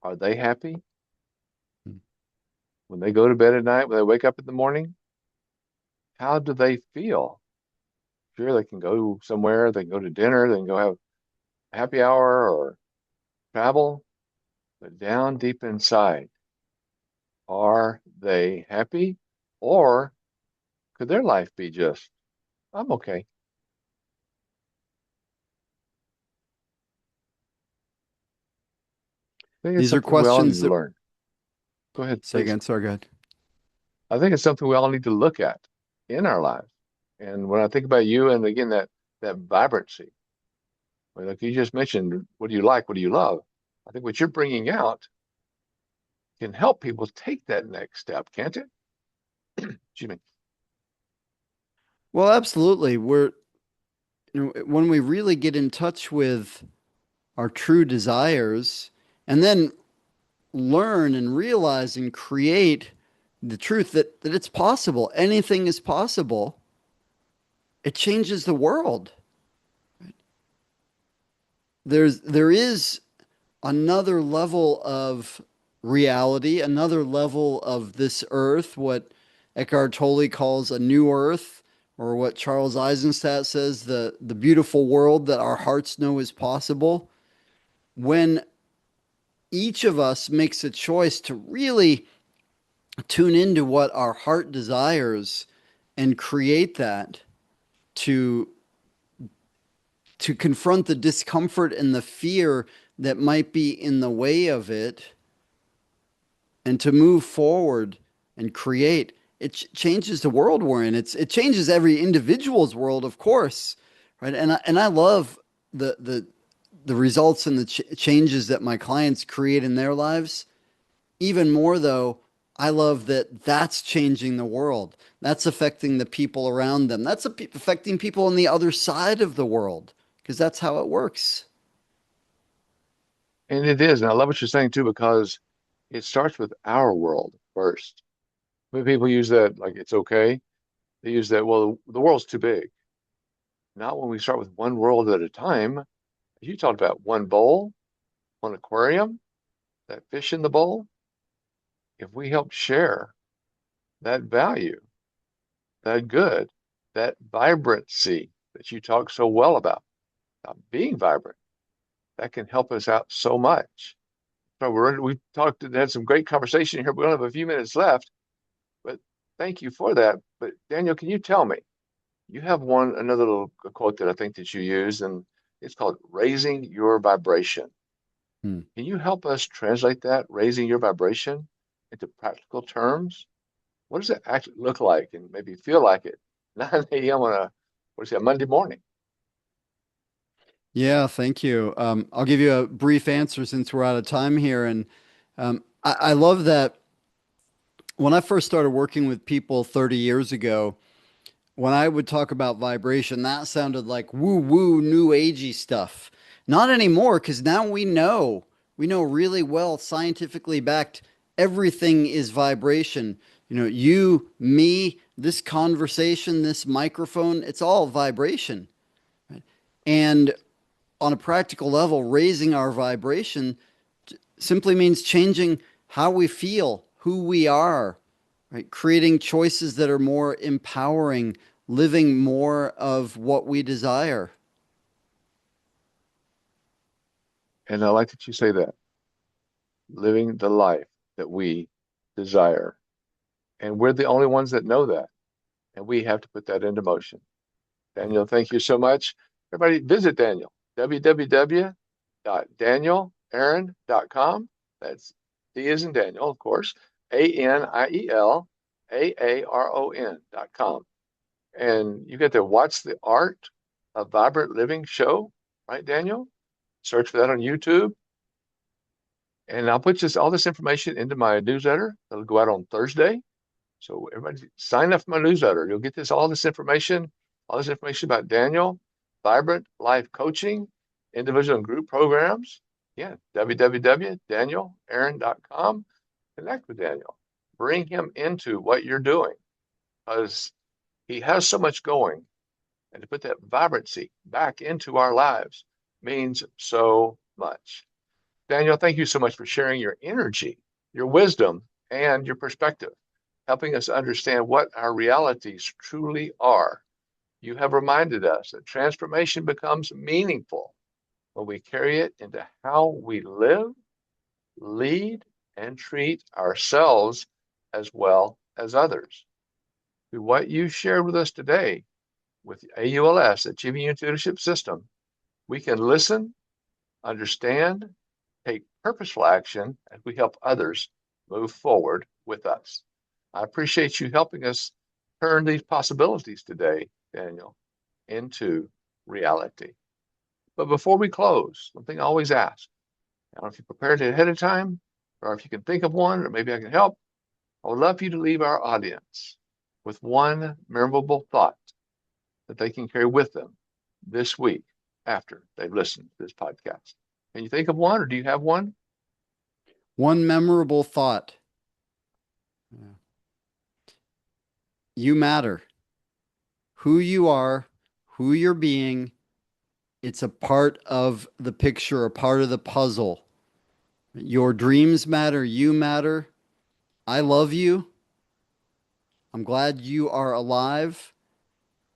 are they happy? When they go to bed at night, when they wake up in the morning, how do they feel? Sure, they can go somewhere, they can go to dinner, they can go have happy hour or travel, but down deep inside, are they happy? Or could their life be just, I'm okay? I think it's These are something we all need questions to that, learn. Go ahead, say please. again, sorry, go ahead. I think it's something we all need to look at in our lives. And when I think about you and again that vibrancy, like you just mentioned, what do you like? What do you love? I think what you're bringing out can help people take that next step, can't it? Excuse me. Well, absolutely. When we really get in touch with our true desires and then learn and realize and create the truth that it's possible, anything is possible, it changes the world. There is another level of reality, another level of this earth, what Eckhart Tolle calls a new earth, or what Charles Eisenstadt says, the beautiful world that our hearts know is possible. When each of us makes a choice to really tune into what our heart desires and create that, to confront the discomfort and the fear that might be in the way of it, and to move forward and create, it changes the world we're in. It changes every individual's world, of course, right? And I love the results and the changes that my clients create in their lives. Even more though, I love that that's changing the world. That's affecting the people around them. That's affecting people on the other side of the world, because that's how it works. And it is. And I love what you're saying too, because it starts with our world first. When people use that, like it's okay, they use that, well, the world's too big. Not when we start with one world at a time. You talked about one bowl, one aquarium, that fish in the bowl. If we help share that value, that good, that vibrancy that you talk so well about being vibrant, that can help us out so much. So we've talked and had some great conversation here. We only have a few minutes left, but thank you for that. But Daniel, can you tell me, you have another little quote that I think that you use, and it's called raising your vibration. Hmm. Can you help us translate that, raising your vibration, into practical terms? What does it actually look like and maybe feel like it 9 a.m. on a Monday morning? Yeah, thank you. I'll give you a brief answer since we're out of time here. And I love that when I first started working with people 30 years ago, when I would talk about vibration, that sounded like woo woo, new agey stuff. Not anymore, because now we know really well, scientifically backed, everything is vibration. You, me, this conversation, this microphone, it's all vibration. And on a practical level, raising our vibration simply means changing how we feel, who we are, right? Creating choices that are more empowering, living more of what we desire. And I like that you say that, living the life that we desire. And we're the only ones that know that. And we have to put that into motion. Daniel, thank you so much. Everybody visit Daniel, www.danielaaron.com. That's D as in Daniel, of course, ANIELAARON.com. And you get to watch the Art of Vibrant Living show, right, Daniel? Search for that on YouTube. And I'll put all this information into my newsletter. It'll go out on Thursday. So everybody sign up for my newsletter. You'll get all this information about Daniel, Vibrant Life Coaching, individual and group programs. Yeah, www.danielaaron.com. Connect with Daniel. Bring him into what you're doing because he has so much going. And to put that vibrancy back into our lives means so much. Daniel, thank you so much for sharing your energy, your wisdom, and your perspective, helping us understand what our realities truly are. You have reminded us that transformation becomes meaningful when we carry it into how we live, lead, and treat ourselves as well as others. Through what you shared with us today with AULS, Achieving Unity Leadership System, we can listen, understand, take purposeful action as we help others move forward with us. I appreciate you helping us turn these possibilities today, Daniel, into reality. But before we close, one thing I always ask, I don't know if you prepared it ahead of time, or if you can think of one, or maybe I can help. I would love for you to leave our audience with one memorable thought that they can carry with them this week after they've listened to this podcast. Can you think of one, or do you have one? One memorable thought. You matter. Who you are, who you're being, it's a part of the picture, a part of the puzzle. Your dreams matter. You matter. I love you. I'm glad you are alive.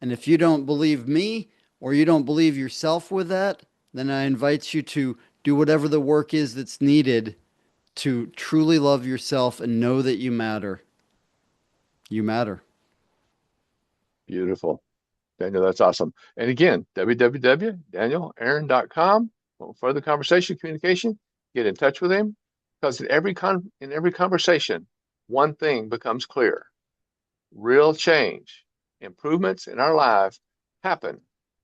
And if you don't believe me or you don't believe yourself with that, then I invite you to do whatever the work is that's needed to truly love yourself and know that you matter. You matter. Beautiful. Daniel, that's awesome. And again, www.danielaaron.com. For further conversation, communication, get in touch with him because in every conversation, one thing becomes clear. Real change, improvements in our lives happen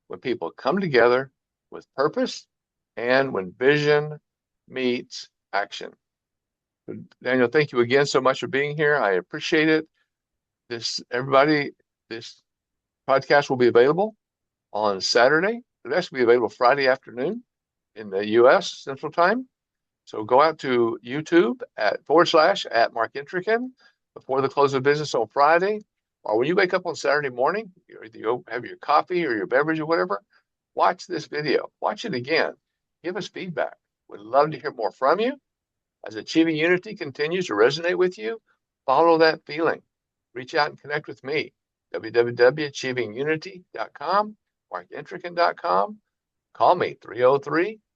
when people come together with purpose and when vision meets action. Daniel, thank you again so much for being here. I appreciate it. This podcast will be available on Saturday. It'll actually be available Friday afternoon in the US Central Time. So go out to YouTube /at Mark Entrekin before the close of business on Friday. Or when you wake up on Saturday morning, you have your coffee or your beverage or whatever, watch this video. Watch it again. Give us feedback. We'd love to hear more from you. As Achieving Unity continues to resonate with you, follow that feeling. Reach out and connect with me. www.achievingunity.com, markentrican.com. Call me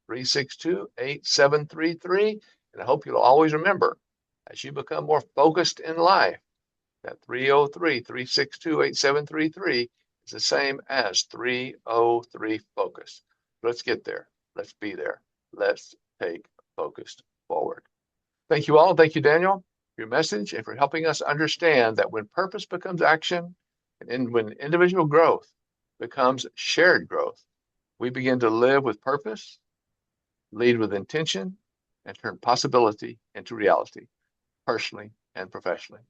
303-362-8733. And I hope you'll always remember, as you become more focused in life, that 303-362-8733 is the same as 303 focus. Let's get there. Let's be there. Let's take focused forward. Thank you all. Thank you, Daniel, for your message and for helping us understand that when purpose becomes action and when individual growth becomes shared growth, we begin to live with purpose, lead with intention, and turn possibility into reality, personally and professionally.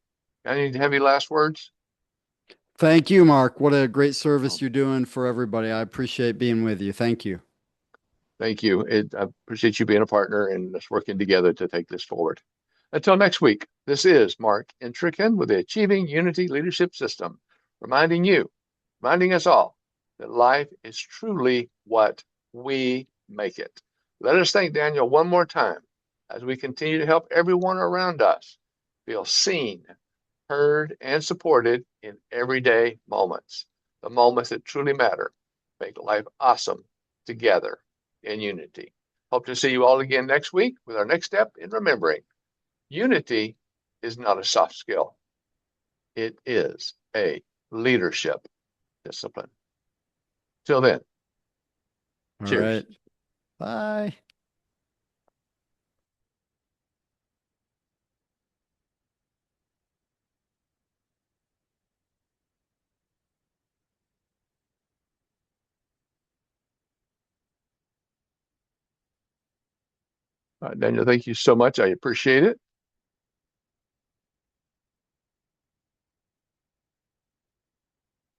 Any heavy last words? Thank you, Mark. What a great Oh, service you're doing for everybody. I appreciate being with you. Thank you. thank you. I appreciate you being a partner and us working together to take this forward. Until next week, this is Mark Entrekin with the Achieving Unity Leadership System, reminding us all that life is truly what we make it. Let us thank Daniel one more time as we continue to help everyone around us feel seen, heard, and supported in everyday moments, the moments that truly matter, make life awesome together in unity. Hope to see you all again next week with our next step in remembering unity is not a soft skill. It is a leadership discipline. Till then, All cheers. right. Bye. Daniel, thank you so much. I appreciate it.